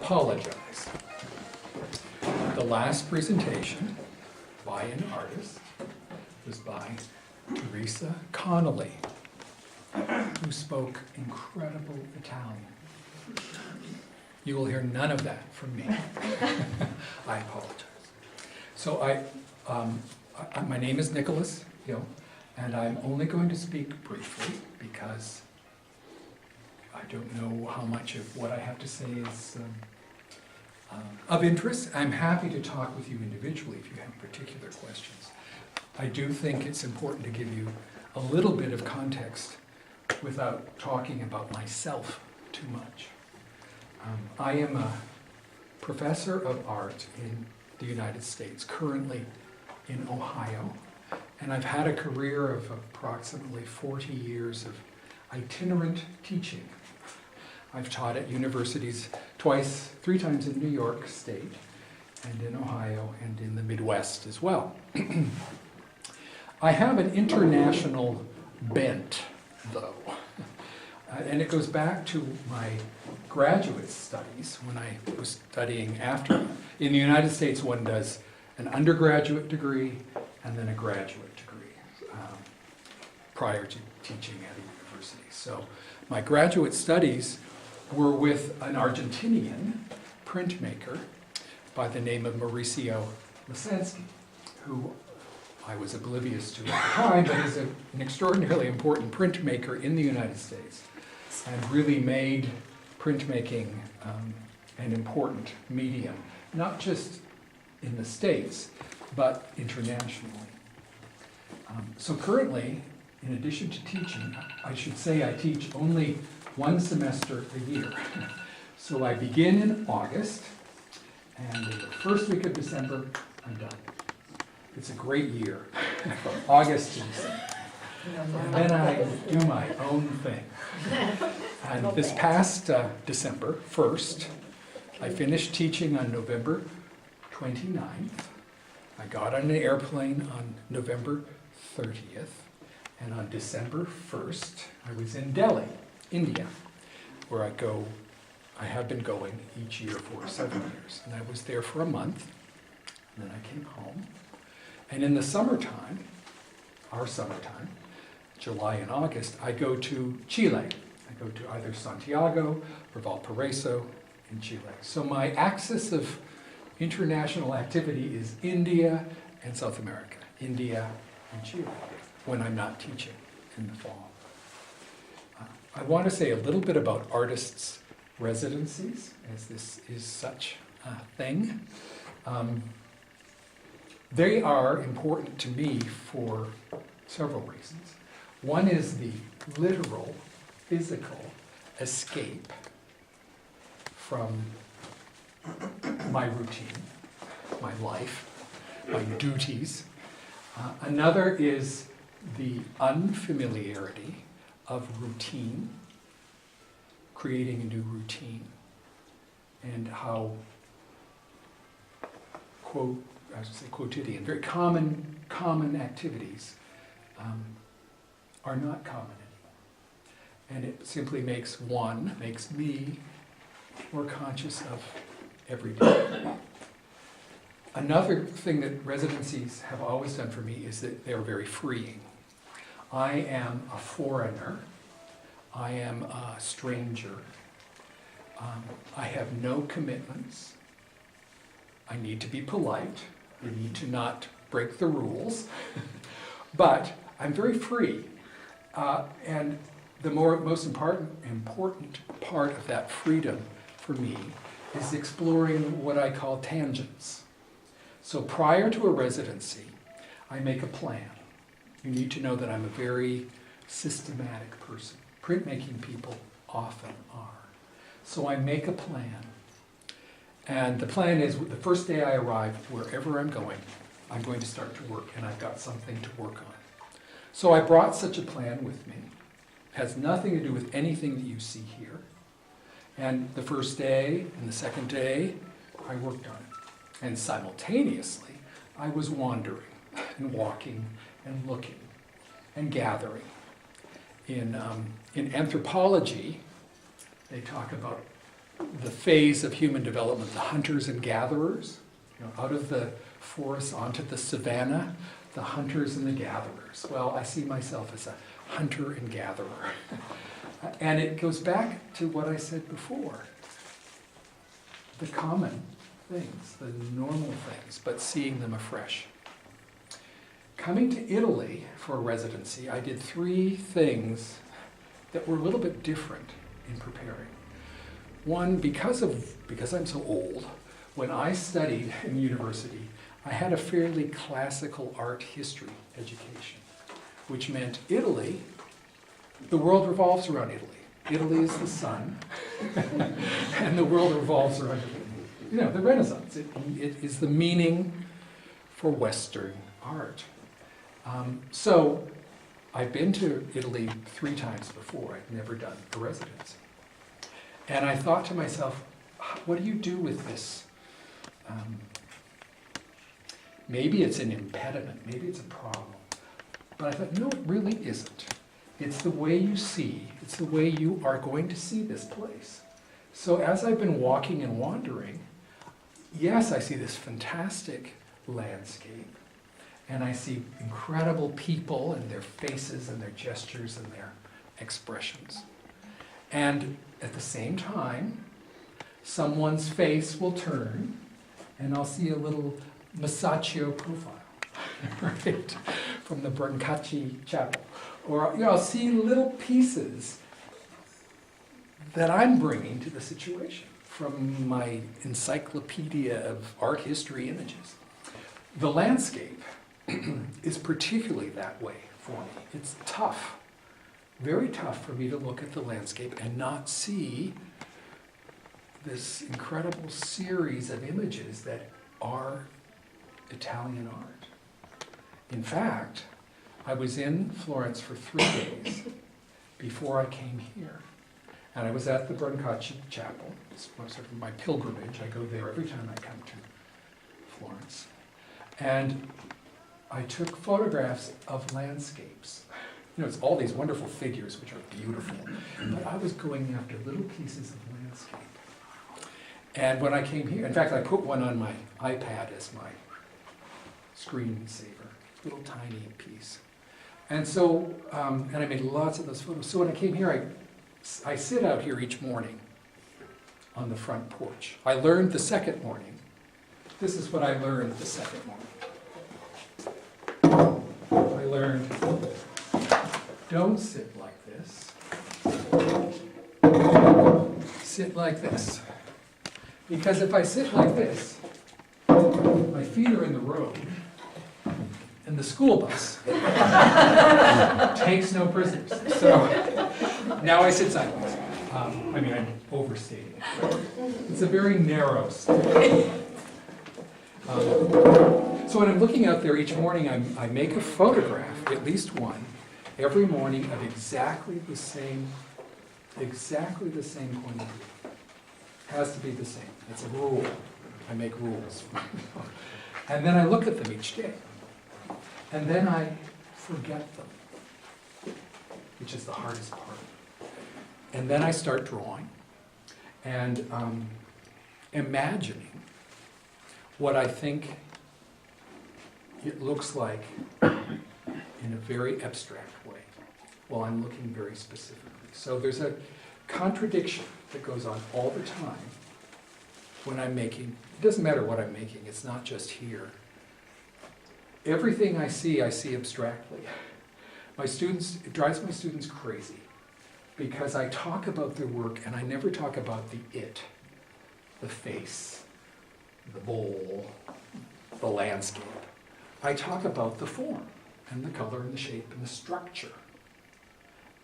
apologize. The last presentation by an artist was by Teresa Connolly, who spoke incredible Italian. You will hear none of that from me. I apologize. So my name is Nicholas Hill, and I'm only going to speak briefly because I don't know how much of what I have to say is of interest. I'm happy to talk with you individually if you have particular questions. I do think it's important to give you a little bit of context without talking about myself too much. I am a professor of art in the United States, currently in Ohio, and I've had a career of approximately 40 years of itinerant teaching. I've taught at universities three times in New York State, and in Ohio, and in the Midwest as well. I have an international bent, though, and it goes back to my graduate studies when I was studying after. In the United States, one does an undergraduate degree and then a graduate degree prior to teaching at a university. So my graduate studies were with an Argentinian printmaker by the name of Mauricio Lisansky, who I was oblivious to at the time, but is an extraordinarily important printmaker in the United States and really made printmaking an important medium, not just in the States, but internationally. So currently, in addition to teaching, I should say I teach only one semester a year. So I begin in August, and in the first week of December, I'm done. It's a great year, from August to December. And then I do my own thing. And this past December 1st, I finished teaching on November 29th. I got on an airplane on November 30th. And on December 1st, I was in Delhi, India, where I have been going each year for 7 years. And I was there for a month, and then I came home. And in the summertime, our summertime, July and August, I go to Chile. I go to either Santiago or Valparaiso in Chile. So my axis of international activity is India and South America, India and Chile, when I'm not teaching in the fall. I want to say a little bit about artists' residencies, as this is such a thing. They are important to me for several reasons. One is the literal, physical escape from my routine, my life, my duties. Another is the unfamiliarity of routine, creating a new routine, and how quotidian, very common activities are not common anymore. And it simply makes me more conscious of every day. Another thing that residencies have always done for me is that they're very freeing. I am a foreigner. I am a stranger. I have no commitments. I need to be polite. I need to not break the rules. But I'm very free. And the most important part of that freedom for me is exploring what I call tangents. So prior to a residency, I make a plan. You need to know that I'm a very systematic person. Printmaking people often are. So I make a plan. And the plan is, the first day I arrive, wherever I'm going to start to work, and I've got something to work on. So I brought such a plan with me. It has nothing to do with anything that you see here. And the first day and the second day, I worked on it. And simultaneously, I was wandering and walking and looking and gathering. In anthropology, they talk about the phase of human development, the hunters and gatherers, out of the forest onto the savanna, the hunters and the gatherers. Well, I see myself as a hunter and gatherer. And it goes back to what I said before. The common things, the normal things, but seeing them afresh. Coming to Italy for a residency, I did 3 things that were a little bit different in preparing. One, because I'm so old, when I studied in university, I had a fairly classical art history education, which meant Italy, the world revolves around Italy. Italy is the sun, and the world revolves around Italy. The Renaissance. It is the meaning for Western art. So I've been to Italy 3 times before. I've never done a residency. And I thought to myself, what do you do with this? Maybe it's an impediment, maybe it's a problem. But I thought, no, it really isn't. It's the way you see, it's the way you are going to see this place. So as I've been walking and wandering, yes, I see this fantastic landscape, and I see incredible people and their faces and their gestures and their expressions. And at the same time, someone's face will turn, and I'll see a little Masaccio profile, right, from the Cresci chapel. Or I'll see little pieces that I'm bringing to the situation from my encyclopedia of art history images. The landscape is particularly that way for me. It's tough, very tough for me to look at the landscape and not see this incredible series of images that are Italian art. In fact, I was in Florence for 3 days before I came here. And I was at the Cresci chapel. It's sort of my pilgrimage. I go there every time I come to Florence. And I took photographs of landscapes. It's all these wonderful figures, which are beautiful. But I was going after little pieces of landscape. And when I came here, in fact, I put one on my iPad as my screensaver, little tiny piece. And so, and I made lots of those photos. So when I came here, I sit out here each morning on the front porch. I learned the second morning. This is what I learned the second morning. I learned, don't sit like this. Sit like this. Because if I sit like this, my feet are in the road, and the school bus takes no prisoners. So now I sit sideways. I'm overstating it. It's a very narrow state. So when I'm looking out there each morning, I make a photograph, at least one, every morning of exactly the same point of view. Has to be the same. It's a rule. I make rules. And then I look at them each day. And then I forget them, which is the hardest part. And then I start drawing and imagining what I think it looks like in a very abstract way, while I'm looking very specifically. So there's a contradiction that goes on all the time when I'm making, it doesn't matter what I'm making, it's not just here. Everything I see abstractly. It drives my students crazy because I talk about their work and I never talk about the it, the face, the bowl, the landscape. I talk about the form and the color and the shape and the structure.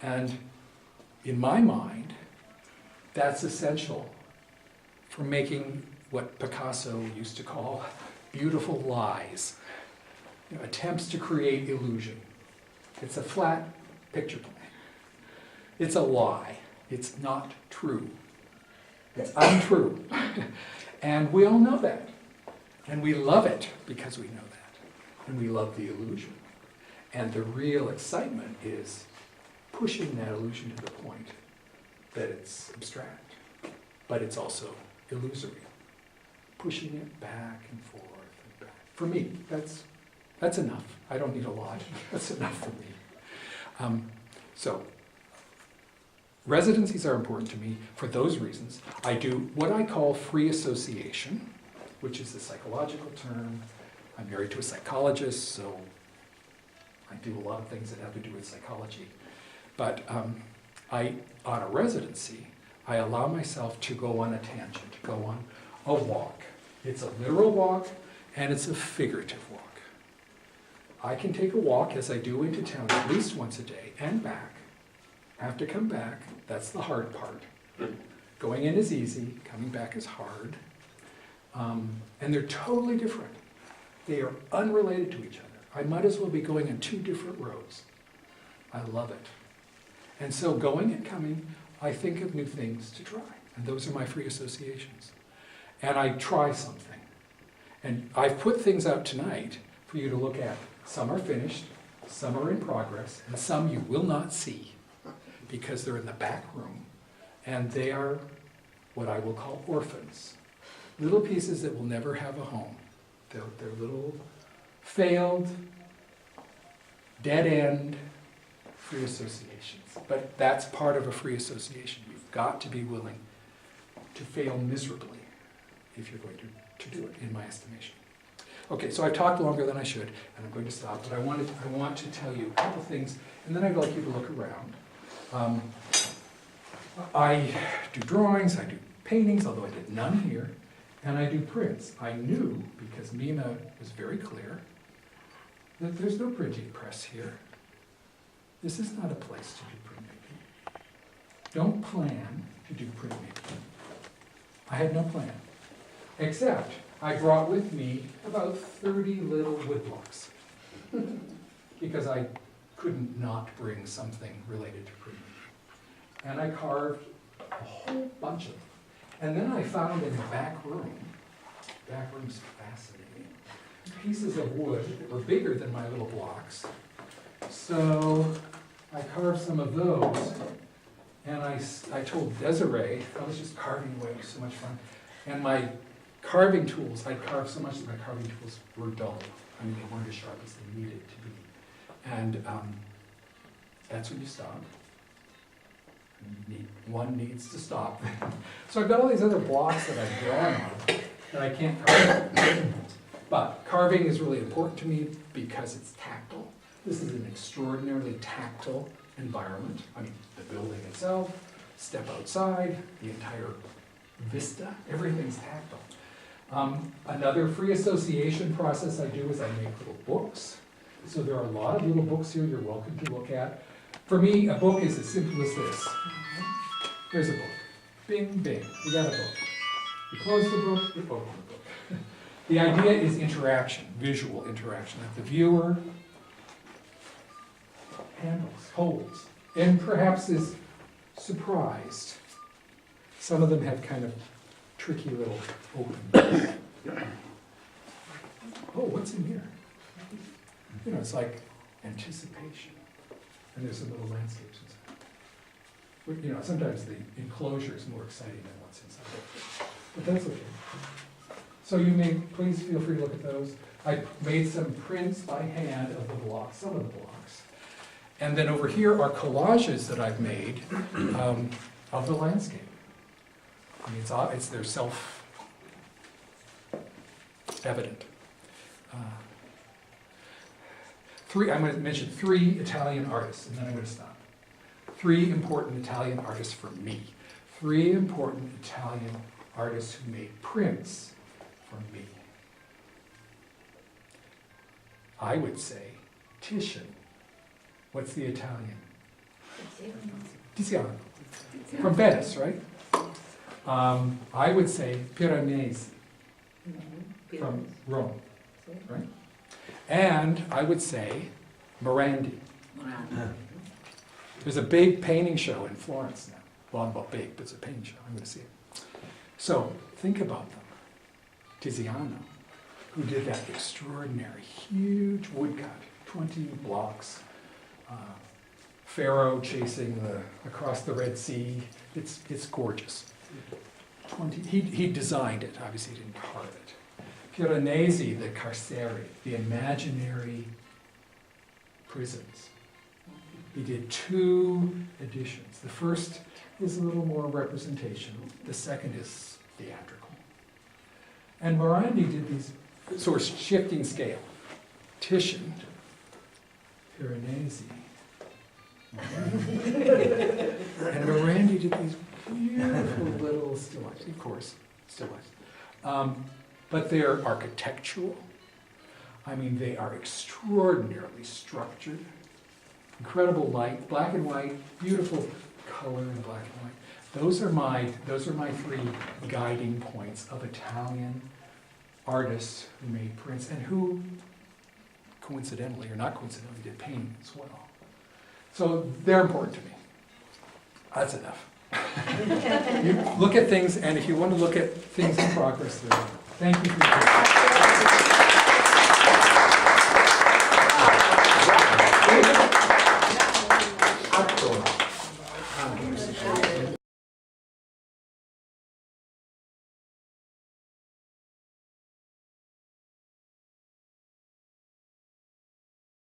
And in my mind, that's essential for making what Picasso used to call beautiful lies. Attempts to create illusion. It's a flat picture plan. It's a lie. It's not true. It's untrue. And we all know that. And we love it because we know that. And we love the illusion. And the real excitement is pushing that illusion to the point that it's abstract. but it's also illusory. Pushing it back and forth and back. For me, that's enough. I don't need a lot. That's enough for me. So, residencies are important to me for those reasons. I do what I call free association, which is a psychological term. I'm married to a psychologist, so I do a lot of things that have to do with psychology. But on a residency, I allow myself to go on a tangent, to go on a walk. It's a literal walk, and it's a figurative walk. I can take a walk, as I do into town, at least once a day, and back. I have to come back. That's the hard part. Going in is easy, coming back is hard. And they're totally different. They are unrelated to each other. I might as well be going on two different roads. I love it. And so going and coming, I think of new things to try. And those are my free associations. And I try something. And I've put things out tonight for you to look at. Some are finished, some are in progress, and some you will not see because they're in the back room. And they are what I will call orphans. Little pieces that will never have a home. They're little failed, dead-end free associations. But that's part of a free association. You've got to be willing to fail miserably if you're going to do it, in my estimation. Okay, so I've talked longer than I should, and I'm going to stop, but I want to tell you a couple things, and then I'd like you to look around. I do drawings, I do paintings, although I did none here, and I do prints. I knew, because Mina was very clear, that there's no printing press here. This is not a place to do printmaking. Don't plan to do printmaking. I had no plan, except I brought with me about 30 little woodblocks because I couldn't not bring something related to printmaking. And I carved a whole bunch of them. And then I found in the back room's fascinating, pieces of wood that were bigger than my little blocks. So I carved some of those, and I told Desiree, I was just carving away, it was so much fun. And my carving tools, I carved so much that my carving tools were dull. I mean, they weren't as sharp as they needed to be. And that's when you stop. One needs to stop. So I've got all these other blocks that I've drawn on that I can't carve. But carving is really important to me because it's tactile. This is an extraordinarily tactile environment. I mean, the building itself, step outside, the entire vista, everything's tactile. Another free association process I do is I make little books. So there are a lot of little books here you're welcome to look at. For me, a book is as simple as this. Here's a book. Bing, bing. You got a book. You close the book, you open the book. The idea is interaction, visual interaction, that the viewer handles, holds, and perhaps is surprised. Some of them have kind of tricky little openings. Oh, what's in here? You know, it's like anticipation. And there's some little landscapes inside. But, you know, sometimes the enclosure is more exciting than what's inside. But that's okay. So you may, please feel free to look at those. I made some prints by hand of the blocks, some of the blocks. And then over here are collages that I've made of the landscape. I mean, it's their self-evident. I'm going to mention 3 Italian artists, and then I'm going to stop. 3 important Italian artists for me. 3 important Italian artists who made prints for me. I would say Titian. What's the Italian? Tiziano. From Venice, right? I would say Piranesi from Rome, right? And I would say Morandi. There's a big painting show in Florence now. Well, not big, but it's a painting show. I'm going to see it. So think about them. Tiziano, who did that extraordinary, huge woodcut, 20 blocks. Pharaoh chasing across the Red Sea. It's gorgeous. he designed it, obviously he didn't carve it. Piranesi, the carceri, the imaginary prisons. He did 2 editions. The first is a little more representational. The second is theatrical. And Morandi did these, so we're shifting scale. Titian, Piranesi, and Morandi did these beautiful little still lifes, of course, still lifes. But they're architectural. I mean, they are extraordinarily structured. Incredible light, black and white, beautiful color in black and white. Those are my 3 guiding points of Italian artists who made prints and who, coincidentally or not coincidentally, did painting as well. So they're important to me. That's enough. You look at things, and if you want to look at things in progress, they're there. Thank you for your attention.